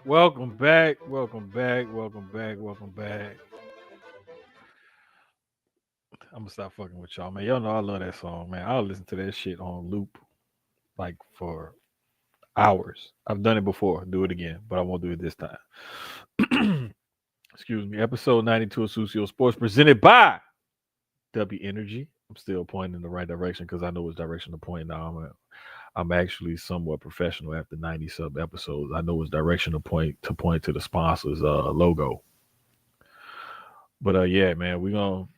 Welcome back. Welcome back. Welcome back. Welcome back. I'm gonna stop fucking with y'all, man. Y'all know I love that song, man. I'll listen to that shit on loop like for hours. I've done it before. Do it again, but I won't do it this time. Excuse me. Episode 92 of Sucio Sports presented by Dubby Energy. I'm still pointing in the right direction because I know which direction to point now. I'm actually somewhat professional after 90 sub episodes. I know which direction to point to the sponsor's logo. But yeah, man, we gonna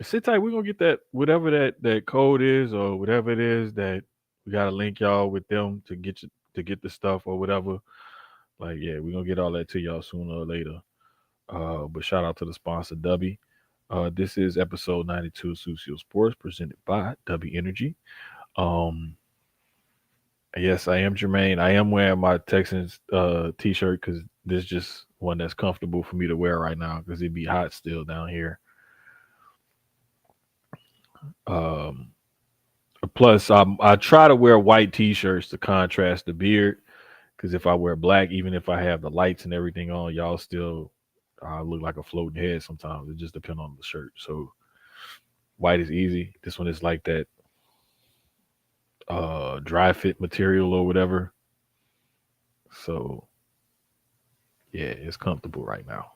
sit tight. We're gonna get that whatever that code is or whatever it is that we gotta link y'all with them to get the stuff or whatever. Like, yeah, we're gonna get all that to y'all sooner or later. But shout out to the sponsor, Dubby. This is episode 92 of Sucio Sports presented by Dubby Energy. Um, yes, I am Jermaine. I am wearing my Texans t-shirt because this is just one that's comfortable for me to wear right now because it'd be hot still down here. Um, Plus, I try to wear white t-shirts to contrast the beard because if I wear black, even if I have the lights and everything on, y'all still look like a floating head sometimes. It just depends on the shirt. So white is easy. This one is like that dry fit material or whatever. So yeah, it's comfortable right now.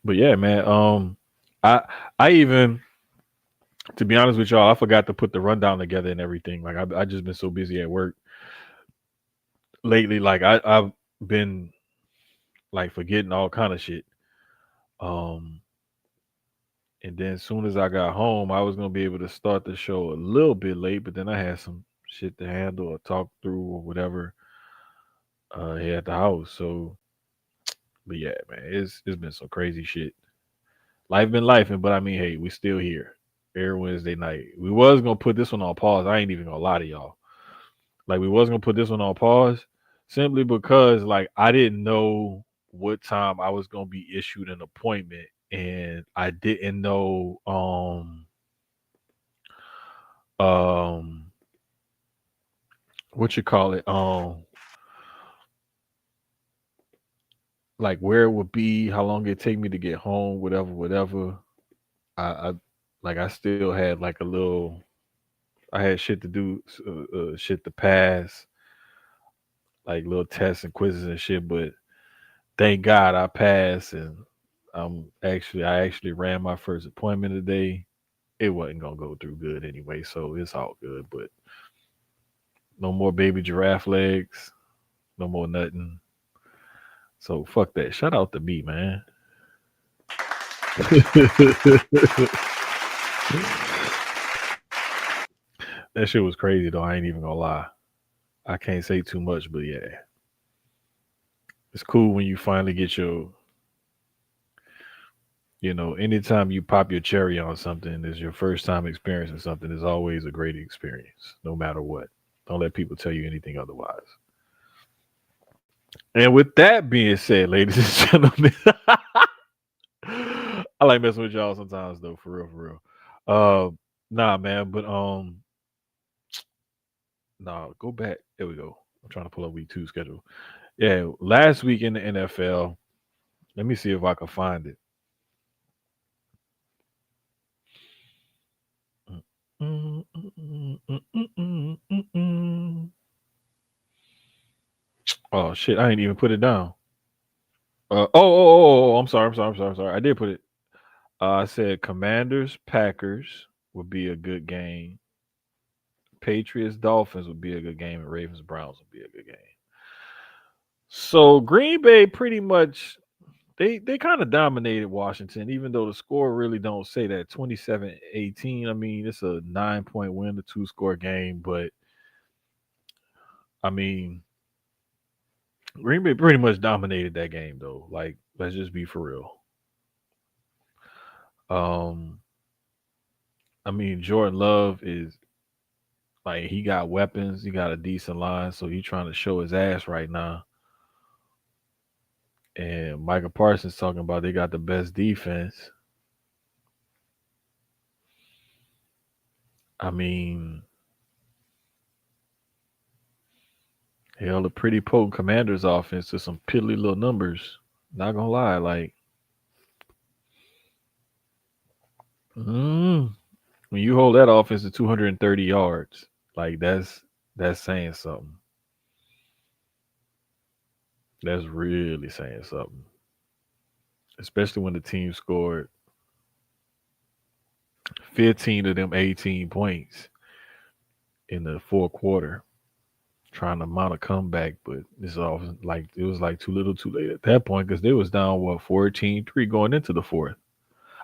But yeah, man. I I even to be honest with y'all, I forgot to put the rundown together and everything. Like I just been so busy at work lately. Like I've been like forgetting all kind of shit. Um, and then as soon as I got home, I was gonna be able to start the show a little bit late, but then I had some shit to handle or talk through or whatever here at the house. So, but yeah, man, it's been some crazy shit. Life been lifing, but I mean, hey, we still here. Every Wednesday night. We was gonna put this one on pause. I ain't even gonna lie to y'all. Like we was gonna put this one on pause simply because like I didn't know what time I was gonna be issued an appointment, and I didn't know um what you call it like where it would be, how long it take me to get home, whatever, whatever. I like I still had like a little. I had shit to do, shit to pass, like little tests and quizzes and shit. But thank God I passed, and I actually ran my first appointment today. It wasn't gonna go through good anyway, so it's all good. But no more baby giraffe legs, no more nothing. So fuck that. Shout out to me, man. That shit was crazy though. I ain't even gonna lie. I can't say too much, but yeah, it's cool when you finally get your. Anytime you pop your cherry on something, is your first time experiencing something, is always a great experience, no matter what. Don't let people tell you anything otherwise. And with that being said, ladies and gentlemen, I like messing with y'all sometimes though, for real, for real. Nah, man, but nah, go back. There we go. I'm trying to pull up week 2 schedule. Yeah, last week in the NFL. Let me see if I can find it. Mm, mm, mm, mm, mm, mm, mm, mm. Oh shit! I ain't even put it down. I'm sorry. I'm sorry. I'm sorry. I'm sorry. I did put it. I said Commanders, Packers would be a good game. Patriots, Dolphins would be a good game, and Ravens, Browns would be a good game. So Green Bay pretty much they kind of dominated Washington, even though the score really don't say that 27-18. I mean, it's a 9 point win, a two-score game, but I mean, Green Bay pretty much dominated that game though. Like, let's just be for real. Um, I mean, Jordan Love is like he got weapons, he got a decent line, so he's trying to show his ass right now. And Michael Parsons talking about they got the best defense. I mean, hell, a pretty potent Commanders offense to some piddly little numbers. Not gonna lie, like mm, when you hold that offense to 230 yards, like that's saying something. That's really saying something. Especially when the team scored 15 of them 18 points in the fourth quarter, trying to mount a comeback, but it's all like it was like too little too late at that point because they was down what 14-3 going into the fourth.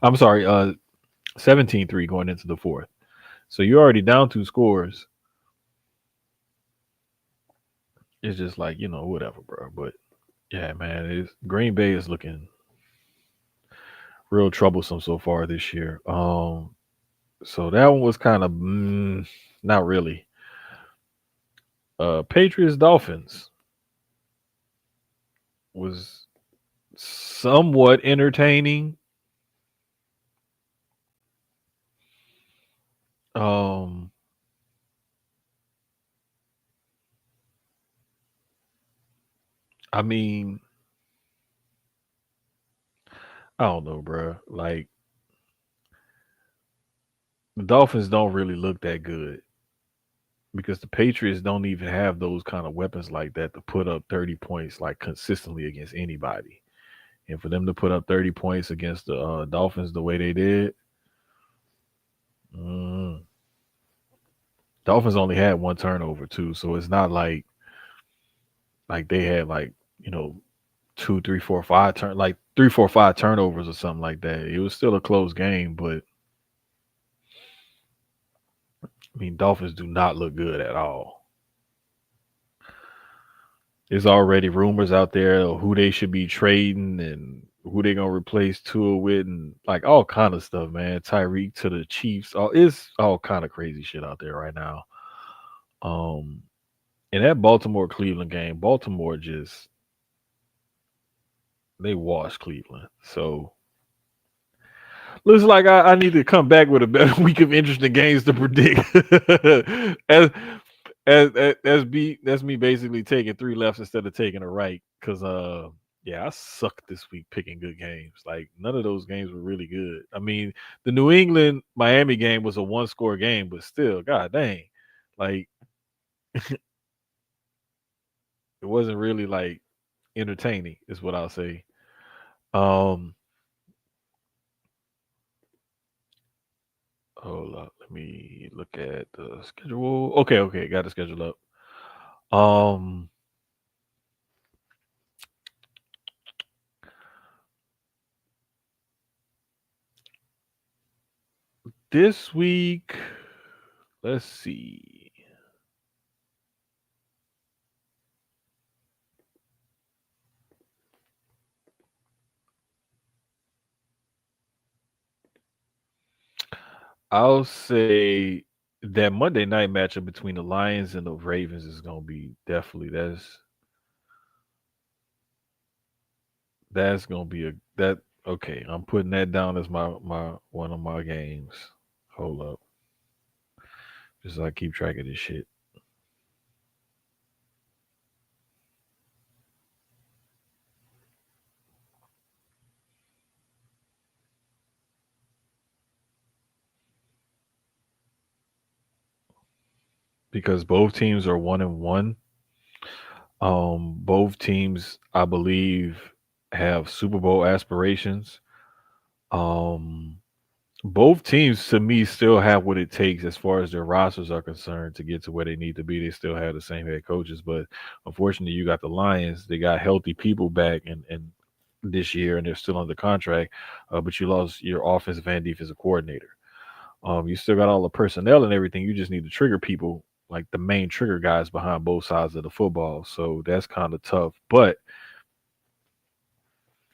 I'm sorry, 17-3 going into the fourth. So you're already down two scores. It's just like, whatever, bro. But yeah, man, it's Green Bay is looking real troublesome so far this year. So that one was kind of not really. Patriots Dolphins was somewhat entertaining. Um, I mean, I don't know, bro. Like the Dolphins don't really look that good because the Patriots don't even have those kind of weapons like that to put up 30 points like consistently against anybody. And for them to put up 30 points against the Dolphins the way they did, mm, Dolphins only had one turnover too, so it's not like they had like you know two, three, four, five turn like three, four, five turnovers or something like that. It was still a close game, but I mean Dolphins do not look good at all. There's already rumors out there of who they should be trading and who they gonna replace Tua with and like all kind of stuff, man. Tyreek to the Chiefs, all it's all kind of crazy shit out there right now. Um, in that Baltimore Cleveland game, Baltimore just they washed Cleveland. So looks like I need to come back with a better week of interesting games to predict. as that's me basically taking three lefts instead of taking a right. Cause yeah, I sucked this week picking good games. Like none of those games were really good. I mean, the New England Miami game was a one score game, but still, god dang. Like it wasn't really like entertaining, is what I'll say. Um Hold up. Let me look at the schedule. Okay, okay, got the schedule up. Um, this week, let's see. I'll say that Monday night matchup between the Lions and the Ravens is gonna be definitely that's gonna be a that okay. I'm putting that down as my one of my games. Hold up, just so I keep track of this shit because both teams are 1-1. Both teams, I believe, have Super Bowl aspirations. Um, both teams to me still have what it takes as far as their rosters are concerned to get to where they need to be. They still have the same head coaches, but unfortunately, you got the Lions. They got healthy people back and this year, and they're still under contract. But you lost your offensive and defensive coordinator. You still got all the personnel and everything. You just need to trigger people, like the main trigger guys behind both sides of the football. So that's kind of tough. But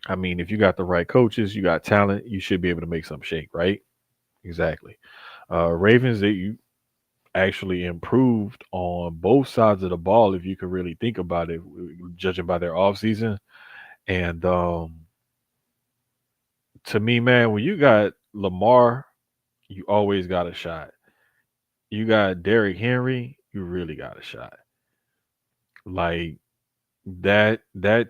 I mean, if you got the right coaches, you got talent, you should be able to make some shake, right? Exactly. Ravens, you actually improved on both sides of the ball, if you could really think about it, judging by their offseason. And to me, man, when you got Lamar, you always got a shot. You got Derrick Henry, you really got a shot. Like that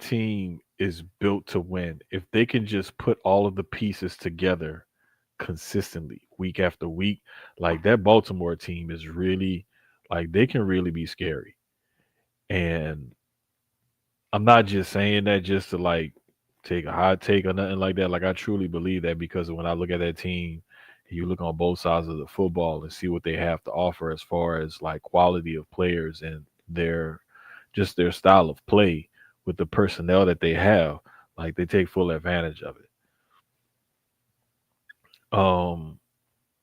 team is built to win. If they can just put all of the pieces together consistently week after week, like that Baltimore team is really like they can really be scary. And I'm not just saying that just to like take a hot take or nothing like that. Like I truly believe that because when I look at that team, you look on both sides of the football and see what they have to offer as far as like quality of players and their just their style of play with the personnel that they have, like they take full advantage of it. Um,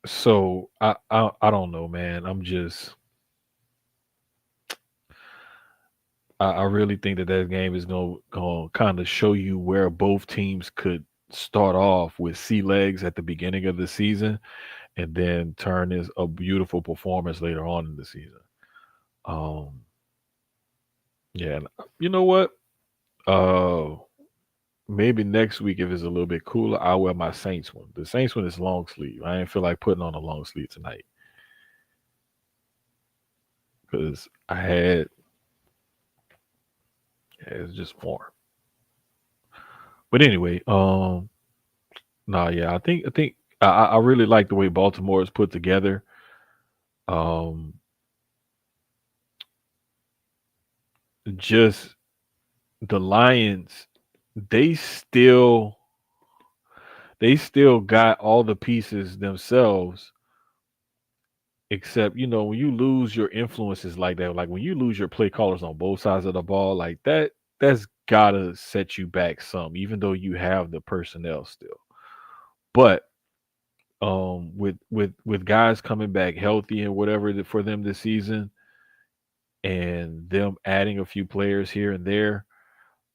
so I don't know, man. I really think that that game is going to kind of show you where both teams could start off with sea legs at the beginning of the season and then turn is a beautiful performance later on in the season. Um, yeah, and you know what? Uh, maybe next week if it's a little bit cooler, I'll wear my Saints one. The Saints one is long sleeve. I ain't feel like putting on a long sleeve tonight because it's just warm. But anyway, nah, yeah, I think I really like the way Baltimore is put together. Um, just the Lions, they still they still got all the pieces themselves, except when you lose your influences like that, like when you lose your play callers on both sides of the ball, like that's gotta set you back some, even though you have the personnel still. But with guys coming back healthy and whatever for them this season, and them adding a few players here and there,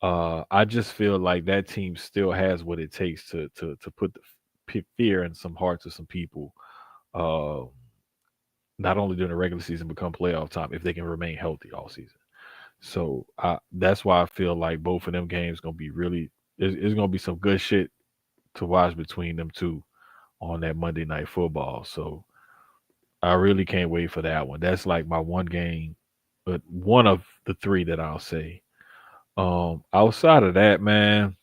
I just feel like that team still has what it takes to put the fear in some hearts of some people. Uh, not only during the regular season, become playoff time if they can remain healthy all season. So that's why I feel like both of them games gonna be really. It's gonna be some good shit to watch between them two on that Monday night football. So I really can't wait for that one. That's like my one game, but one of the three that I'll say. Outside of that, man,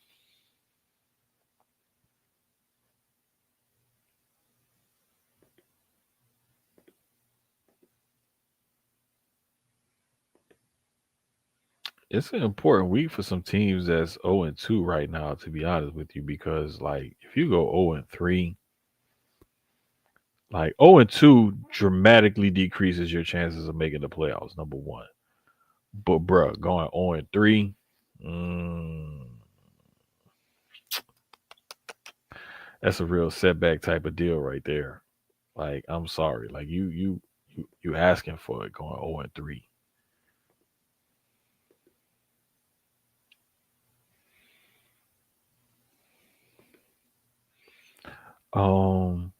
it's an important week for some teams that's 0-2 right now, to be honest with you, because like if you go 0-3, like 0-2 dramatically decreases your chances of making the playoffs, number one. But bruh, going 0-3, mm, that's a real setback type of deal right there. Like, I'm sorry. Like you asking for it going 0-3. Um,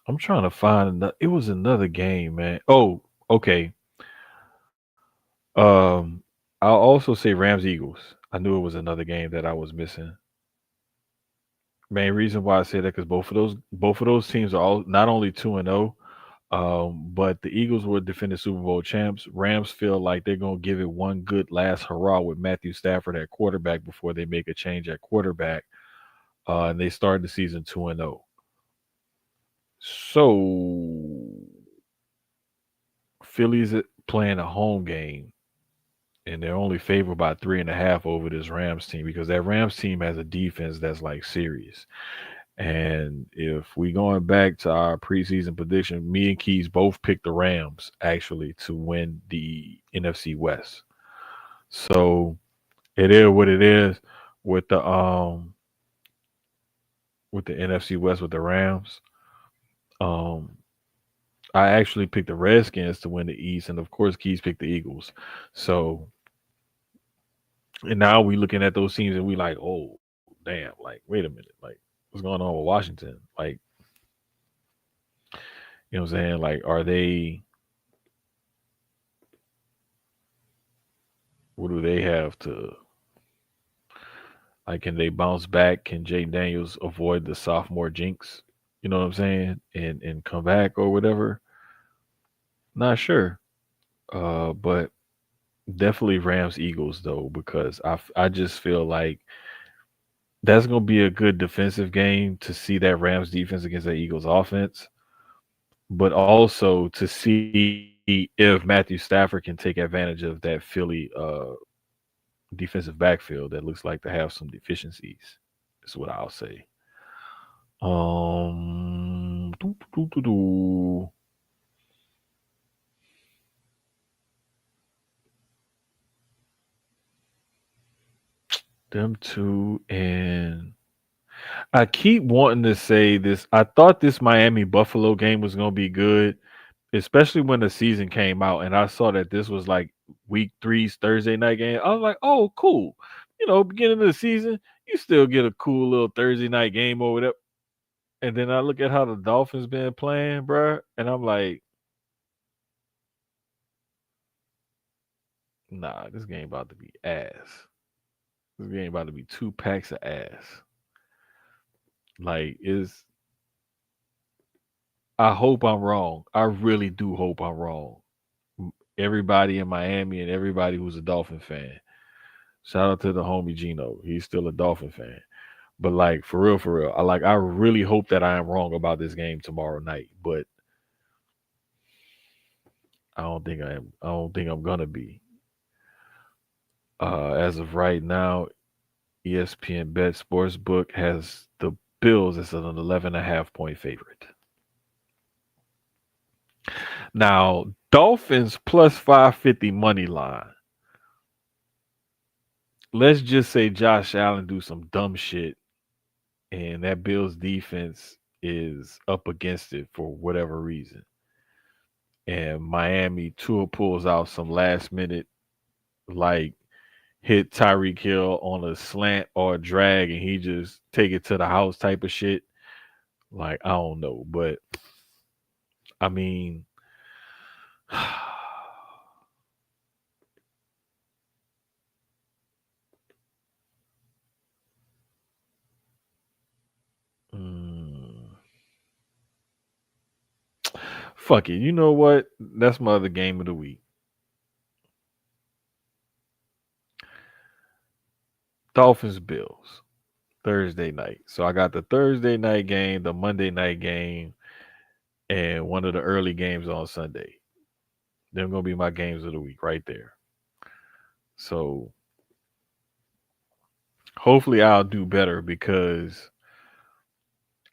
I'm trying to find it was another game, man. Oh, okay. Um, I'll also say Rams Eagles. I knew it was another game that I was missing. Main reason why I say that because both of those teams are all not only 2-0, but the Eagles were defending Super Bowl champs. Rams feel like they're gonna give it one good last hurrah with Matthew Stafford at quarterback before they make a change at quarterback. And they started the season 2-0. So Philly's playing a home game and they're only favored by 3.5 over this Rams team because that Rams team has a defense that's like serious. And if we going back to our preseason prediction, me and Keys both picked the Rams actually to win the NFC West. So it is what it is with the NFC West with the Rams. Um I actually picked the Redskins to win the East, and of course Keys picked the Eagles. So and now we looking at those teams and we like, oh damn, like wait a minute, like what's going on with Washington? Like, you know what I'm saying? Like, are they what do they have to like? Can they bounce back? Can Jay Daniels avoid the sophomore jinx? You know what I'm saying? And come back or whatever. Not sure. But definitely Rams Eagles though because I just feel like that's gonna be a good defensive game to see that Rams defense against the Eagles offense, but also to see if Matthew Stafford can take advantage of that Philly defensive backfield that looks like to have some deficiencies. Is what I'll say. Doo, doo, doo, doo. Them two, and I keep wanting to say this. I thought this Miami Buffalo game was gonna be good, especially when the season came out, and I saw that this was like week three's Thursday night game. I was like, oh, cool. You know, beginning of the season, you still get a cool little Thursday night game over there. And then I look at how the Dolphins been playing, bruh, and I'm like, nah, this game about to be ass. This game about to be two packs of ass. Like, is I hope I'm wrong. I really do hope I'm wrong. Everybody in Miami and everybody who's a Dolphin fan. Shout out to the homie Gino. He's still a Dolphin fan. But like for real, I really hope that I am wrong about this game tomorrow night. But I don't think I am. I don't think I'm gonna be. As of right now, ESPN Bet Sportsbook has the Bills as an 11.5 point favorite. Now, Dolphins plus 550 money line. Let's just say Josh Allen do some dumb shit and that Bills defense is up against it for whatever reason. And Miami Tua pulls out some last minute like hit Tyreek Hill on a slant or a drag and he just take it to the house type of shit. Like I don't know, but I mean mm, fuck it. You know what? That's my other game of the week. Dolphins Bills Thursday night. So I got the Thursday night game, the Monday night game, and one of the early games on Sunday. They're gonna be my games of the week right there. So hopefully I'll do better because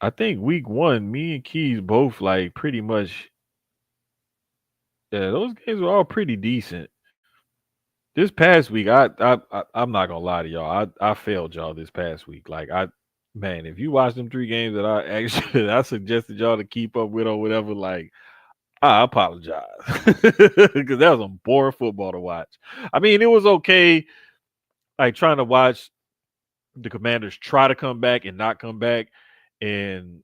I think week one, me and Keys both like pretty much yeah, those games were all pretty decent. This past week, I'm not gonna lie to y'all. I failed y'all this past week. Like I man, if you watch them three games that I actually I suggested y'all to keep up with or whatever, like I apologize because that was some boring football to watch. I mean, it was okay, like trying to watch the Commanders try to come back and not come back, and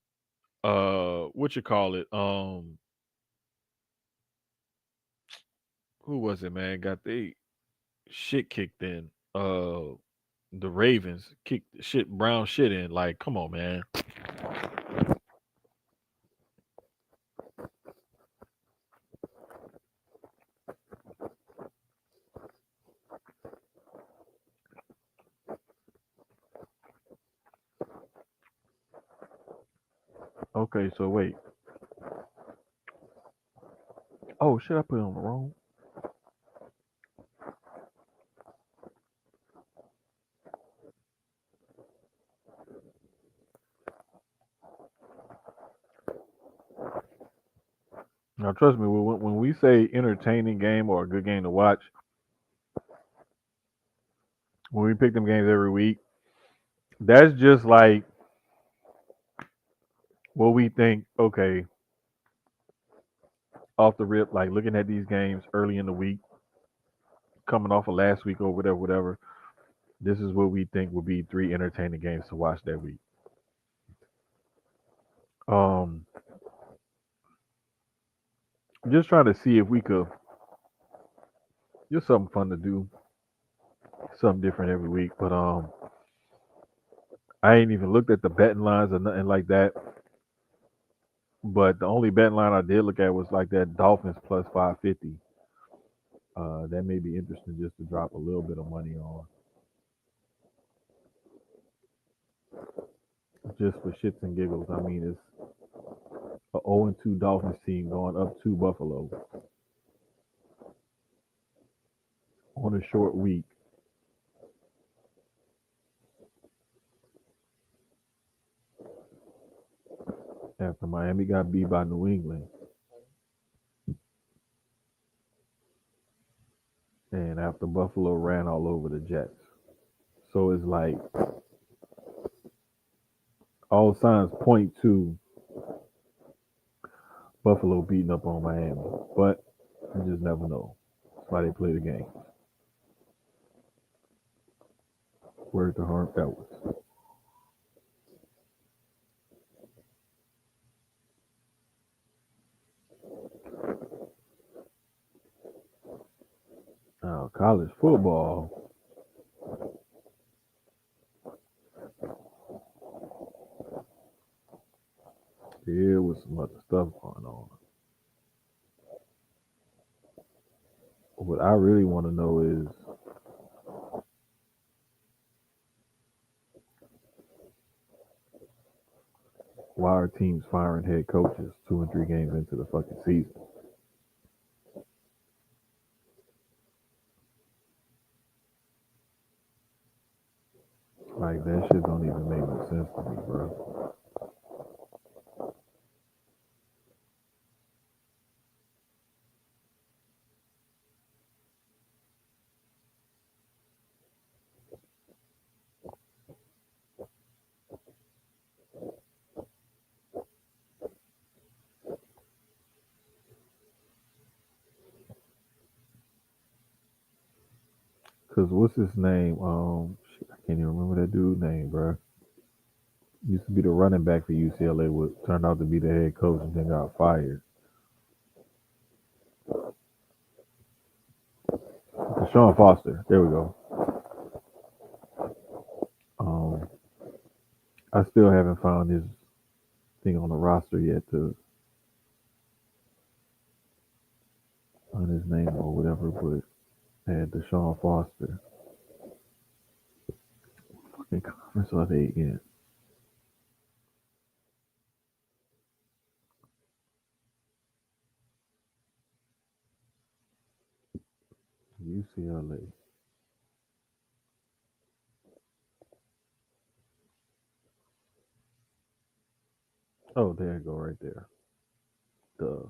what you call it? Who was it, man? Got they shit kicked in. The Ravens kicked shit brown shit in. Like, come on, man. Okay, so wait. Oh shit, I put it on the wrong. Now, trust me, when we say entertaining game or a good game to watch, when we pick them games every week, that's just like what we think. Okay, off the rip, like looking at these games early in the week, coming off of last week or whatever, whatever. This is what we think would be three entertaining games to watch that week. Um, just trying to see if we could just something fun to do, something different every week. But I ain't even looked at the betting lines or nothing like that. But the only betting line I did look at was like that Dolphins plus 550. That may be interesting just to drop a little bit of money on, just for shits and giggles. I mean, it's a 0-2 Dolphins team going up to Buffalo on a short week after Miami got beat by New England and after Buffalo ran all over the Jets. So it's like all signs point to Buffalo beating up on Miami, but you just never know. That's why they play the game. Word to Harm Edwards. Now, college football, there was some other stuff going on. What I really want to know is why are teams firing head coaches 2 and 3 games into the fucking season? Like that shit don't even make no sense to me, bro. Cause what's his name? Shit, I can't even remember that dude's name, bro. Used to be the running back for UCLA. Was turned out to be the head coach and then got fired. Deshaun Foster. There we go. Um, I still haven't found his thing on the roster yet to on his name or whatever, but had Deshaun Foster. Fucking conference are they in? UCLA. Oh, there you go, right there. Duh.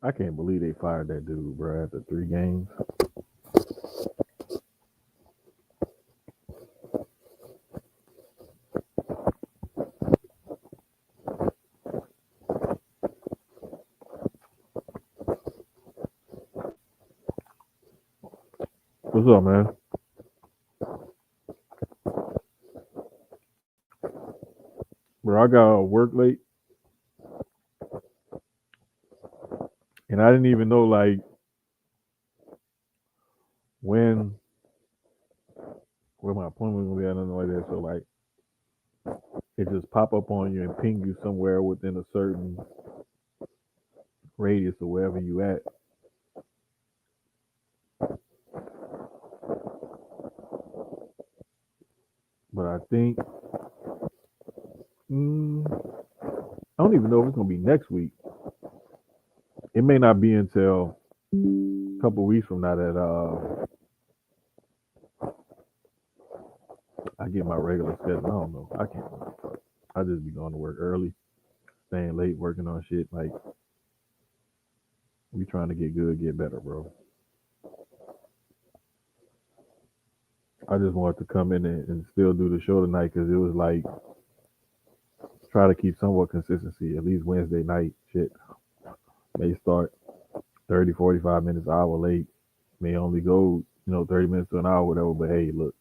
I can't believe they fired that dude, bro, after 3 games. What's up, man? Bro, I got work late, and I didn't even know like when where my appointment was gonna be at, nothing like that. So like, it just pop up on you and ping you somewhere within a certain radius or wherever you at. But I think I don't even know if it's gonna be next week. It may not be until a couple weeks from now that I get my regular schedule. I don't know. I can't. I just be going to work early, staying late, working on shit. Like we trying to get good, get better, bro. I just wanted to come in and still do the show tonight because it was like try to keep somewhat consistency. At least Wednesday night, shit may start 30, 45 minutes, hour late. May only go 30 minutes to an hour, whatever. But hey, look,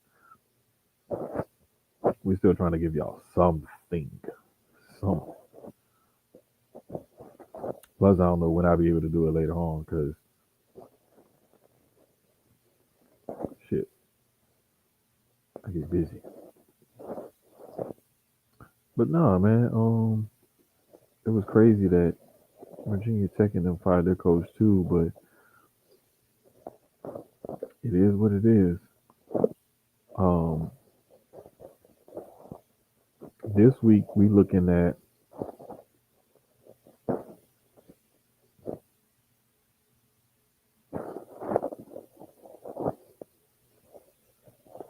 we still trying to give y'all something. Some. Plus, I don't know when I'll be able to do it later on because shit, I get busy. But nah, man, it was crazy that Virginia Tech and them fired their coach too. But it is what it is. Um, this week we looking at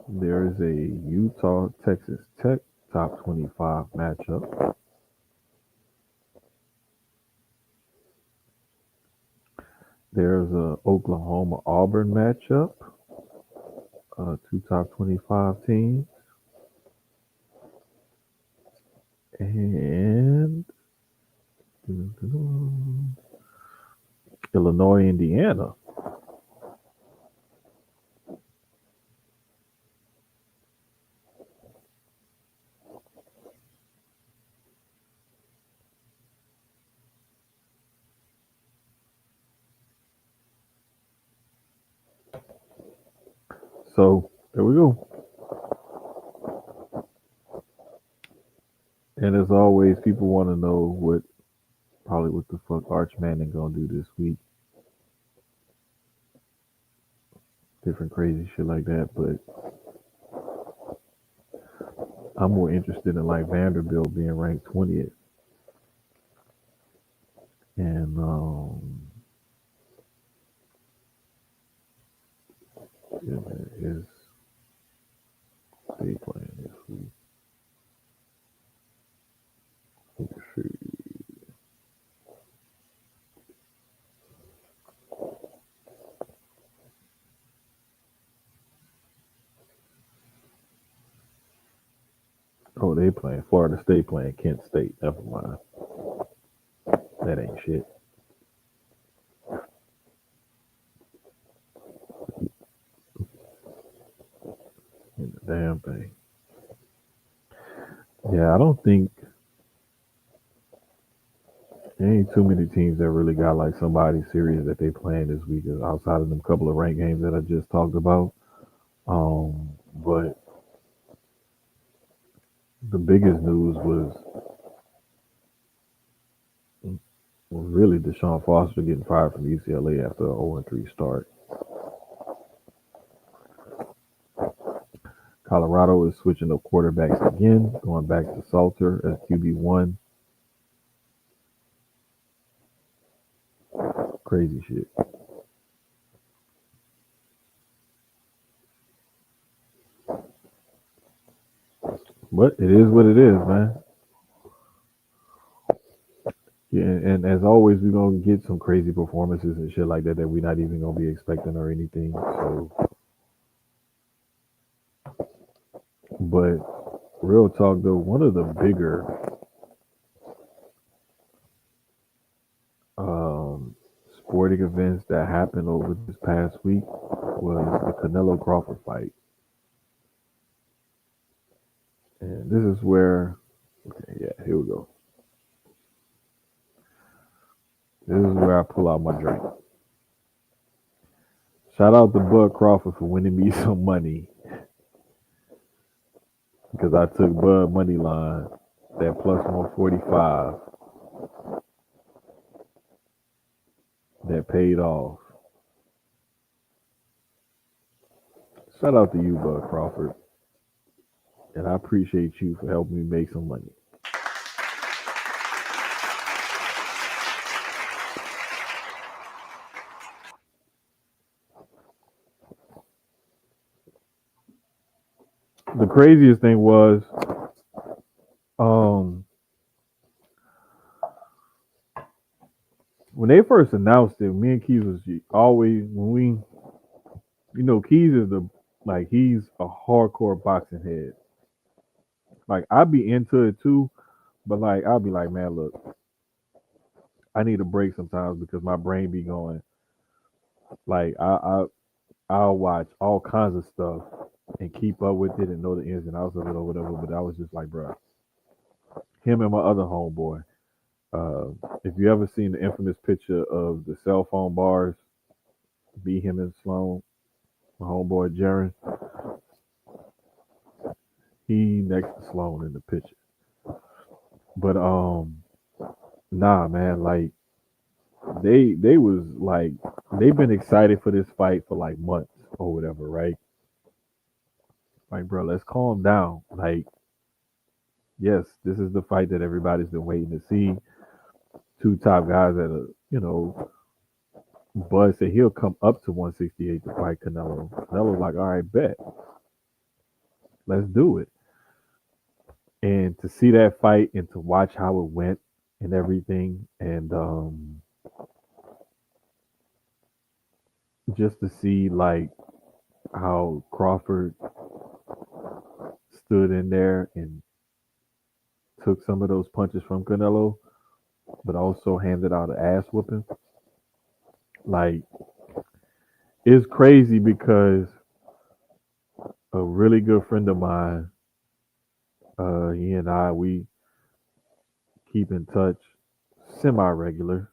there is a Utah Texas Tech top 25 matchup. There's a Oklahoma Auburn matchup. Two top 25 teams. And Illinois, Indiana. So there we go. And as always, people want to know what the fuck Arch Manning gonna do this week. Different crazy shit like that. But I'm more interested in like Vanderbilt being ranked 20th. And is they playing this week? Let's see. Oh, they playing Florida State playing Kent State. Never mind. That ain't shit. Ain't a damn thing. Yeah, I don't think there ain't too many teams that really got like somebody serious that they playing this week outside of them couple of ranked games that I just talked about. But the biggest news was really Deshaun Foster getting fired from UCLA after an 0-3 start. Colorado is switching up quarterbacks again, going back to Salter as QB1. Crazy shit. But it is what it is, man. Yeah, and as always, we're gonna get some crazy performances and shit like that we're not even gonna be expecting or anything. So, but real talk though, one of the bigger um, sporting events that happened over this past week was the Canelo Crawford fight, and this is where, okay, yeah, here we go. This is where I pull out my drink. Shout out to Bud Crawford for winning me some money because I took Bud money line that plus 145 that paid off. Shout out to you, Bud Crawford, and I appreciate you for helping me make some money. The craziest thing was, um, when they first announced it, me and Keyz was always when we, Keyz is he's a hardcore boxing head. Like I'd be into it too, but like I'll be like, man, look, I need a break sometimes because my brain be going. Like I'll watch all kinds of stuff and keep up with it and know the ins and outs of it or whatever. But I was just like, bro, him and my other homeboy. Uh, if you ever seen the infamous picture of the cell phone bars, be him and Sloan, my homeboy Jaron, he next to Sloan in the picture. But nah, man, like they was like they've been excited for this fight for like months or whatever, right? Like, bro, let's calm down. Like, yes, this is the fight that everybody's been waiting to see. Two top guys that are, Bud said he'll come up to 168 to fight Canelo. Canelo's like, all right, bet, let's do it. And to see that fight and to watch how it went and everything, and just to see like how Crawford stood in there and took some of those punches from Canelo, but also handed out an ass whooping. Like it's crazy because a really good friend of mine, he and we keep in touch semi regular,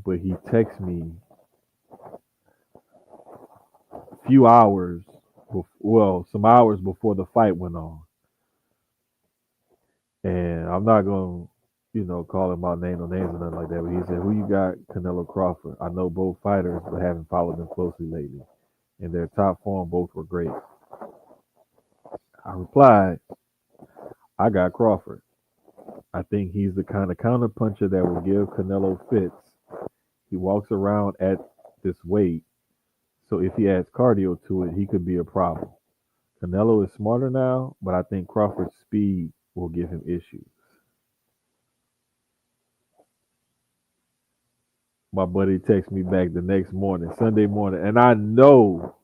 but he texts me a few hours, some hours before the fight went on, and I'm not gonna, call him out name no names or nothing like that. But he said, "Who you got? Canelo Crawford. I know both fighters, but haven't followed them closely lately. In their top form, both were great." I replied, "I got Crawford. I think he's the kind of counterpuncher that will give Canelo fits. He walks around at this weight, so if he adds cardio to it, he could be a problem. Canelo is smarter now, but I think Crawford's speed will give him issues." My buddy texts me back the next morning, Sunday morning, and I know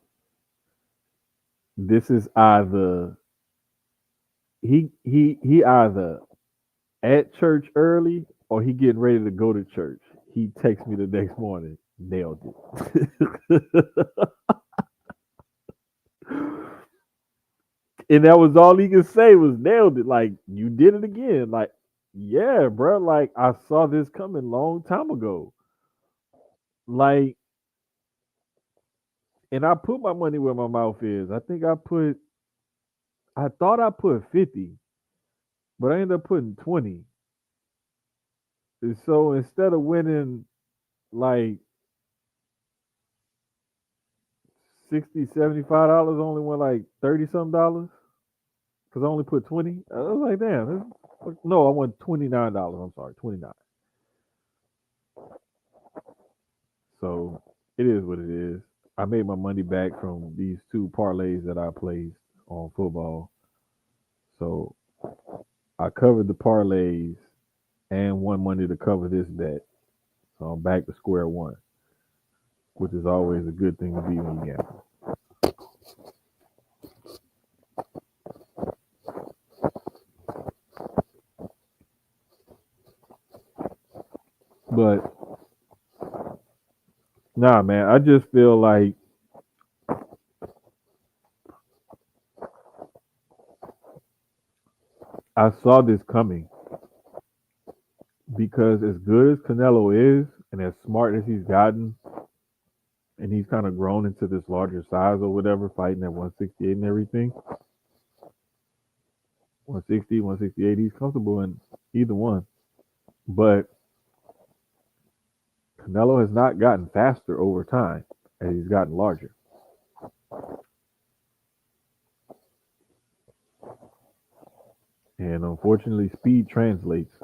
this is either he either at church early or he getting ready to go to church. He texts me the next morning, nailed it. And that was all he could say was nailed it. Like, you did it again. Like, yeah, bro. Like, I saw this coming long time ago. Like, and I put my money where my mouth is. I thought I put 50, but I ended up putting 20. And so instead of winning like 60, $75, I only won like 30 some dollars because I only put 20. I was like, damn. No, I won $29. I'm sorry, 29. So it is what it is. I made my money back from these two parlays that I placed on football. So I covered the parlays and won money to cover this bet. So I'm back to square one, which is always a good thing to be when you gamble. But nah, man, I just feel like I saw this coming because as good as Canelo is and as smart as he's gotten, and he's kind of grown into this larger size or whatever, fighting at 168 and everything, 160, 168, he's comfortable in either one. But Canelo has not gotten faster over time as he's gotten larger. And unfortunately, speed translates.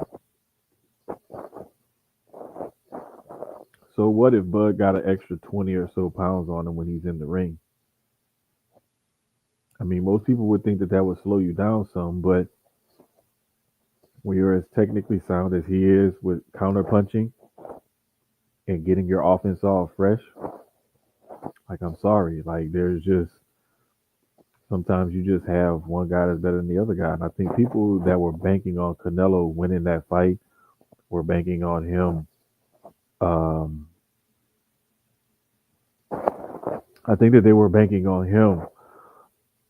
So what if Bud got an extra 20 or so pounds on him when he's in the ring? I mean, most people would think that that would slow you down some, but when you're as technically sound as he is with counter punching and getting your offense all fresh, like I'm sorry, like there's just sometimes you just have one guy that's better than the other guy, and I think people that were banking on Canelo winning that fight were banking on him. Um, I think that they were banking on him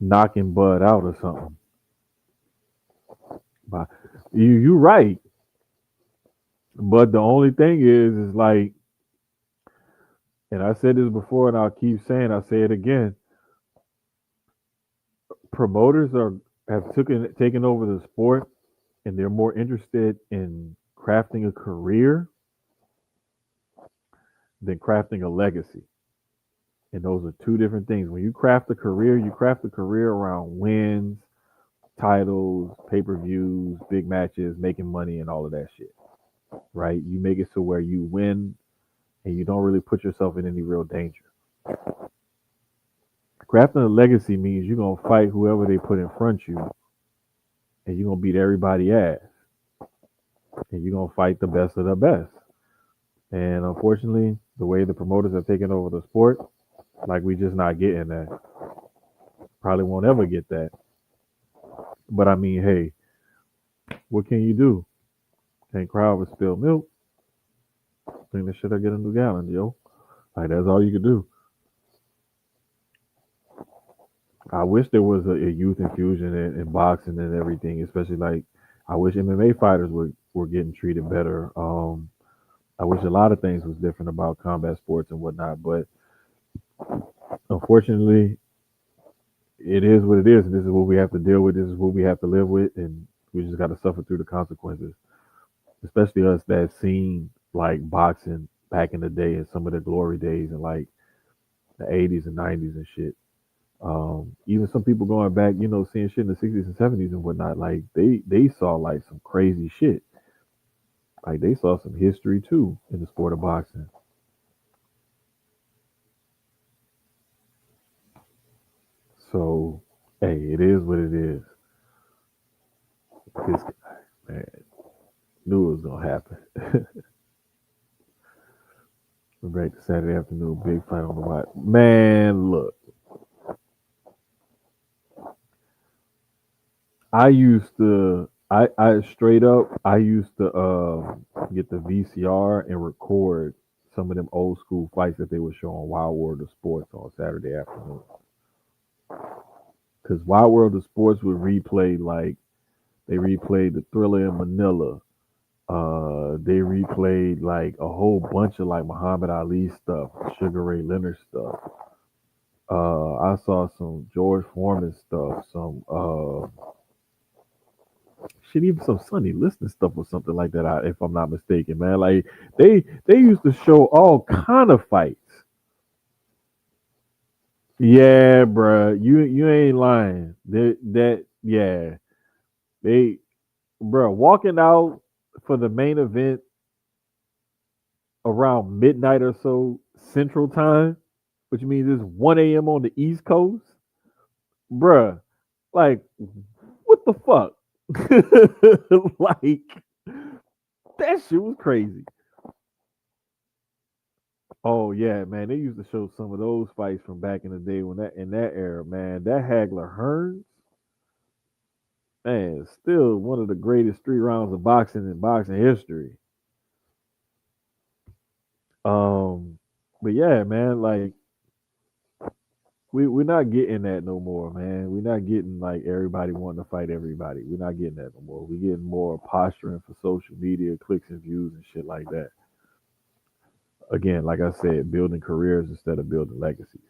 knocking Bud out or something. But you right. But the only thing is like, and I said this before, and I'll keep saying, I'll say it again. Promoters are have taken over the sport, and they're more interested in crafting a career than crafting a legacy. And those are two different things. When you craft a career around wins, titles, pay per views, big matches, making money, and all of that shit. Right? You make it so where you win and you don't really put yourself in any real danger. Crafting a legacy means you're gonna fight whoever they put in front of you, and you're gonna beat everybody ass, and you're gonna fight the best of the best. And unfortunately, the way the promoters have taken over the sport, like we just not getting that. Probably won't ever get that. But I mean, hey, what can you do? Can't cry over spilled milk. Clean the shit up, get a new gallon, yo. Like that's all you can do. I wish there was a youth infusion in boxing and everything, especially like I wish MMA fighters were getting treated better. I wish a lot of things was different about combat sports and whatnot, but unfortunately, it is what it is. And this is what we have to deal with. This is what we have to live with, and we just got to suffer through the consequences. Especially us that seen like boxing back in the day and some of the glory days in like the 80s and 90s and shit. Even some people going back, seeing shit in the 60s and 70s and whatnot, like they saw like some crazy shit. Like they saw some history too in the sport of boxing. So, hey, it is what it is. This guy, man, knew it was gonna happen. We're back to Saturday afternoon, big fight on the watch. Man, look, I straight up, I used to get the VCR and record some of them old school fights that they would show on Wild World of Sports on Saturday afternoon. Because Wild World of Sports would replay like they replayed the Thriller in Manila. They replayed like a whole bunch of like Muhammad Ali stuff, Sugar Ray Leonard stuff. I saw some George Foreman stuff, some shit, even some Sonny Liston stuff or something like that. If I'm not mistaken, man. Like they used to show all kind of fights. Yeah, bruh, you ain't lying. That yeah, they bruh walking out for the main event around midnight or so Central Time, which means it's 1 a.m. on the East Coast, bruh. Like, what the fuck? Like, that shit was crazy. Oh yeah, man. They used to show some of those fights from back in the day when that in that era, man. That Hagler Hearns, man, still one of the greatest 3 rounds of boxing in boxing history. Um, but yeah, man, like we're not getting that no more, man. We're not getting like everybody wanting to fight everybody. We're not getting that no more. We're getting more posturing for social media, clicks and views and shit like that. Again, like I said, building careers instead of building legacies.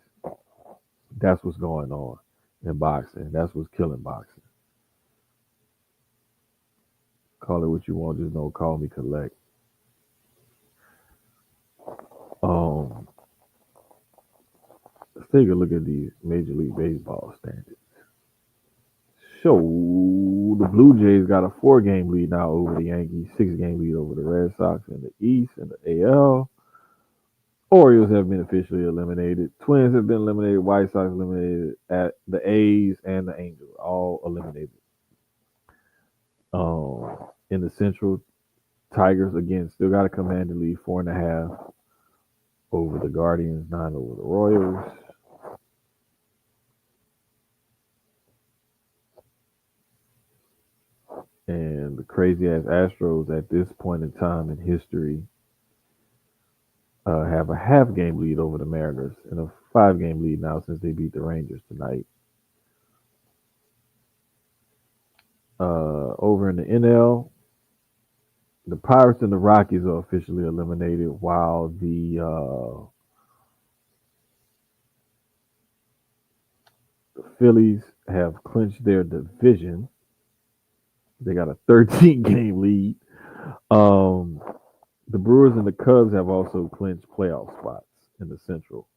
That's what's going on in boxing. That's what's killing boxing. Call it what you want, just don't call me collect. Um, let's take a look at these Major League Baseball standings. So the Blue Jays got a 4 game lead now over the Yankees, 6 game lead over the Red Sox in the East and the AL. Orioles have been officially eliminated. Twins have been eliminated. White Sox eliminated. At the A's and the Angels all eliminated. In the Central, Tigers again still got a commanding lead, 4.5 over the Guardians, 9 over the Royals. And the crazy ass Astros at this point in time in history have a half game lead over the Mariners and a 5 game lead now since they beat the Rangers tonight. Over in the NL, the Pirates and the Rockies are officially eliminated, while the Phillies have clinched their division. They got a 13 game lead. Um, the Brewers and the Cubs have also clinched playoff spots in the Central.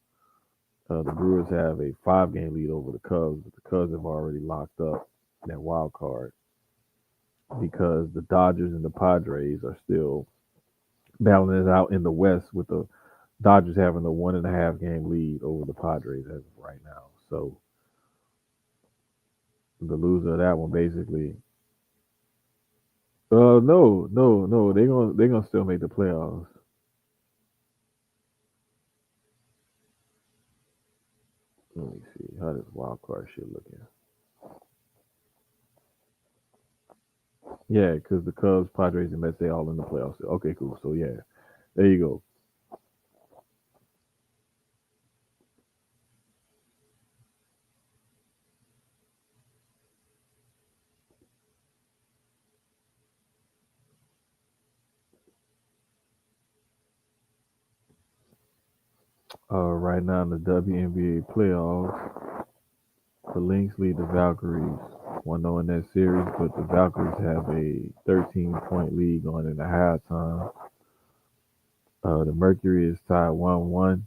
The Brewers have a 5 game lead over the Cubs, but the Cubs have already locked up that wild card because the Dodgers and the Padres are still battling it out in the West, with the Dodgers having a 1.5 game lead over the Padres as of right now. So the loser of that one basically. No, no, no. They gonna still make the playoffs. Let me see how this wild card shit looking. Yeah, because the Cubs, Padres, and Mets they all in the playoffs. Okay, cool. So yeah, there you go. Right now in the WNBA playoffs, the Lynx lead the Valkyries 1-0 in that series, but the Valkyries have a 13-point lead going into halftime. The Mercury is tied 1-1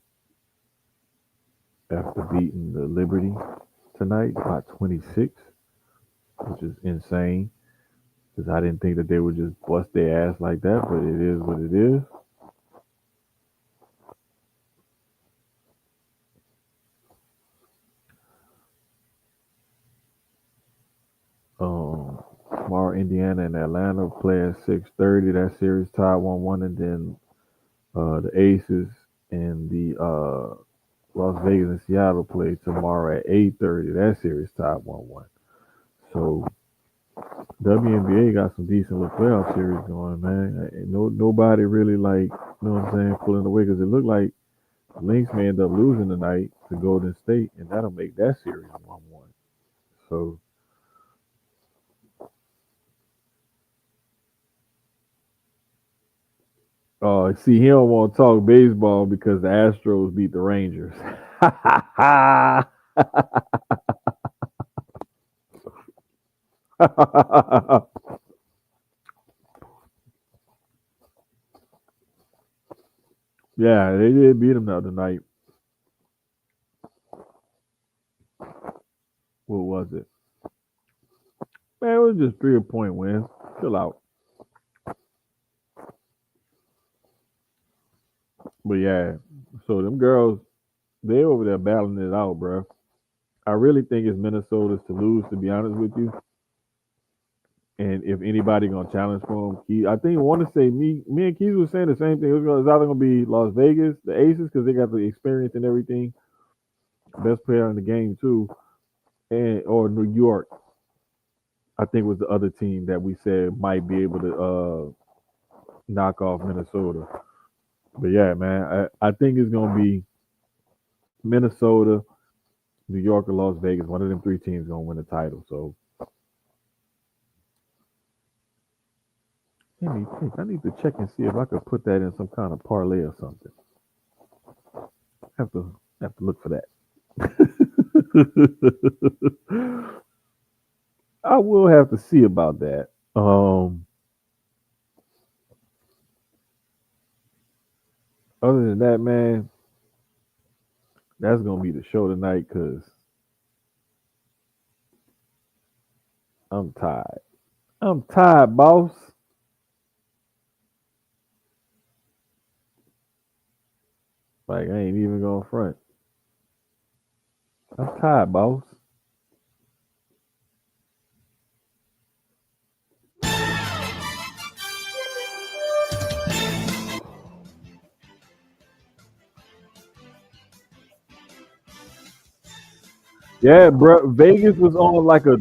after beating the Liberty tonight by 26, which is insane because I didn't think that they would just bust their ass like that, but it is what it is. Tomorrow, Indiana and Atlanta play at 6:30. That series tied 1-1, and then the Aces and the Las Vegas and Seattle play tomorrow at 8:30. That series tied 1-1. So WNBA got some decent little playoff series going, man. Ain't nobody really like, you know what I'm saying, pulling away because it looked like the Lynx may end up losing tonight to Golden State, and that'll make that series 1-1. So, see, he don't want to talk baseball because the Astros beat the Rangers. Yeah, they did beat them the other night. What was it? Man, it was just 3 point win. Chill out. But yeah, so them girls, they over there battling it out, bro. I really think it's Minnesota's to lose, to be honest with you. And if anybody gonna challenge for them, I think I want to say me and Keyz was saying the same thing. It's either gonna be Las Vegas, the Aces, because they got the experience and everything, best player in the game too, and or New York. I think was the other team that we said might be able to knock off Minnesota. But yeah, man, I think it's gonna be Minnesota, New York, or Las Vegas. One of them three teams gonna win the title. So let me think. I need to check and see if I could put that in some kind of parlay or something. Have to have to look for that. I will have to see about that. Other than that, man, that's gonna be the show tonight because I'm tired. I'm tired, boss. Like I ain't even going front. I'm tired, boss. Yeah, bro. Vegas was on like a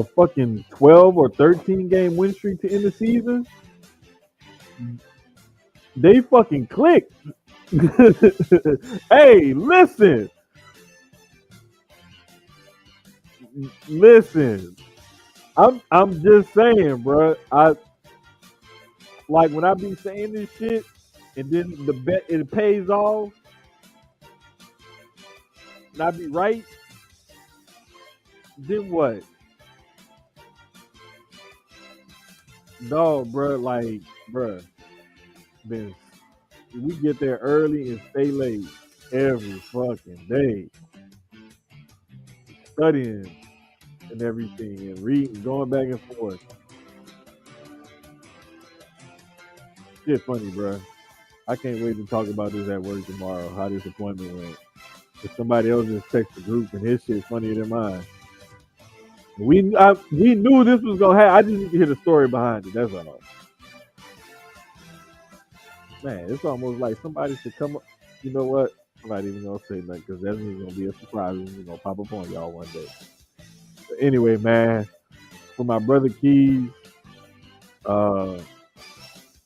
fucking 12 or 13 game win streak to end the season. They fucking clicked. Hey, listen. I'm just saying, bro. I like when I be saying this shit, and then the bet it pays off, and I be right. Then what? No, bro. Like, bro, Vince, we get there early and stay late every fucking day, studying and everything, and reading, going back and forth. Shit, funny, bro. I can't wait to talk about this at work tomorrow. How this appointment went. If somebody else just text the group and his shit funnier than mine. We knew this was gonna happen. I just need to hear the story behind it. That's all. Man, it's almost like somebody should come up. You know what? I'm not even gonna say nothing because that's just gonna be a surprise. It's gonna pop up on y'all one day. But anyway, man, for my brother Keyz, uh,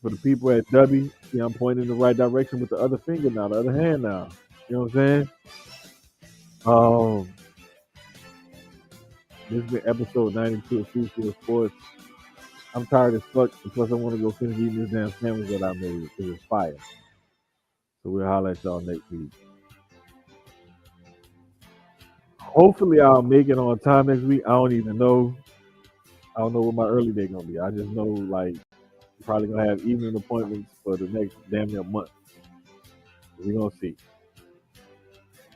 for the people at Dubby, see, I'm pointing in the right direction with the other finger now, the other hand now. You know what I'm saying? Um, this has been episode 92 of Food Field Sports. I'm tired as fuck, plus I want to go finish eating this damn sandwich that I made because it's fire. So we'll holler at y'all next week. Hopefully I'll make it on time next week. I don't even know. I don't know what my early day gonna be. I just know like I'm probably gonna have evening appointments for the next damn near month. We're gonna see.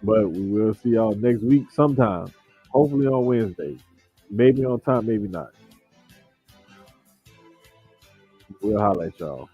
But we will see y'all next week sometime. Hopefully on Wednesday. Maybe on time, maybe not. We'll holler at y'all.